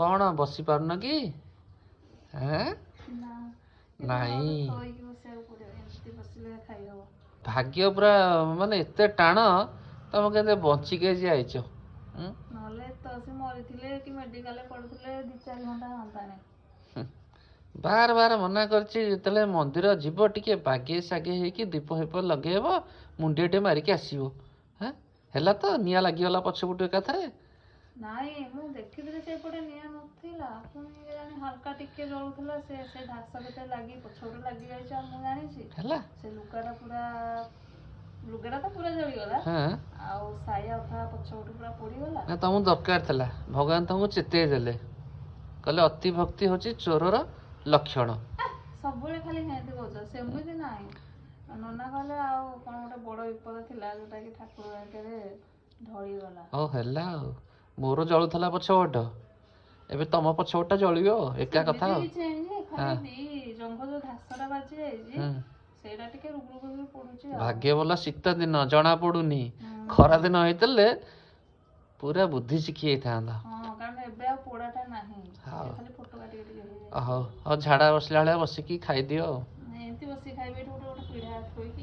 कौन बसी पारुन कि ନା ନାଇଁ ଶୋଇକି ବସିବାକୁ ପଡ଼ିବ ଏମିତି ବସିଲେ ଖାଇ ହବ भाग्य पूरा माने एते टाण तुम केते बंचिके आजी आइछ ନହେଲେ ତ ସେ ମରିଥିଲେ କି ମେଡିକାଲରେ ପଡୁଥିଲେ 2-4 ଘଣ୍ଟା ହନ୍ତାନି बार बार मना करछि जेतले मंदिर जीव टिके बागे सागे हेकी दीप हेप लगेइब मुंडियाटे मारिकी आसीबो हैं ହେଲା ତ ନିଆଁ ଲାଗିଗଲା ପଛପଟୁ ଏକାଥରେ ନାଇଁ ମୁଁ ଦେଖିଥିଲି ସେଇପଟେ ନିଆଁ ନଥିଲା ପୁଣି ଜାଣି ହାଲକା ଟିକେ ଜଳୁଥିଲା ସେ ଘାସ କେତେ ଲାଗି ପଛପଟେ ଲାଗି ଯାଇଛି ଆଉ ମୁଁ ଜାଣିଛି ହେଲା ସେ ଲୁଗାଟା ତ ପୁରା ଜଳିଗଲା ଆଉ ସାୟା ଅଧା ପଛପଟୁ ପୁରା ପୋଡ଼ିଗଲା ନା ତମକୁ ଦରକାର ଥିଲା ଭଗବାନ ତମକୁ ଚେତେଇ ଦେଲେ କହିଲେ ଅତି ଭକ୍ତି ହଉଛି ଚୋରର ଲକ୍ଷଣ ସବୁବେଳେ ଖାଲି ହେନ୍ତି କହୁଛ ସେମିତି ନାହିଁ ନନା କହିଲେ ଆଉ କ'ଣ ଗୋଟେ ବଡ଼ ବିପଦ ଥିଲା ଯୋଉଟାକି ଠାକୁର ଆଗରେ ଢଳିଗଲା ହଉ ହେଲା ଆଉ ମୋର ଜଳୁଥିଲା ପଛପଟ ଏବେ ତମ ପଛପଟଟା ଜଳିବ ଏକା କଥା ଆଉ କିଛି ହେଇନି ଖାଲି ଜଙ୍ଘ ଯୋଉ ଘାସଟା ବାଜି ଯାଇଛି ସେଇଟା ଟିକେ ରୁଗରୁଗ ହେଇ ପଡୁଛି ଭାଗ୍ୟ ଭଲ ଶୀତ ଦିନ ଜଣା ପଡୁନି ଖରା ଦିନ ହେଇଥିଲେ ପୁରା ବୁଦ୍ଧି ଶିଖି ଯାଇଥାନ୍ତା ହଁ କାରଣ ଏବେ ଆଉ ପୋଡାଟା ନାହିଁ ଖାଲି ଫୋଟକା ଟିକେ ଟିକେ ହେଇଯାଇଛି ହଉ ଝାଡା ବସିଲା ଭଳିଆ ବସିକି ଖାଇଦିଅ ଏମିତି ବସିକି ଖାଇବେ ଏଠି ଗୋଟେ ପିଢା ଥୋଇକି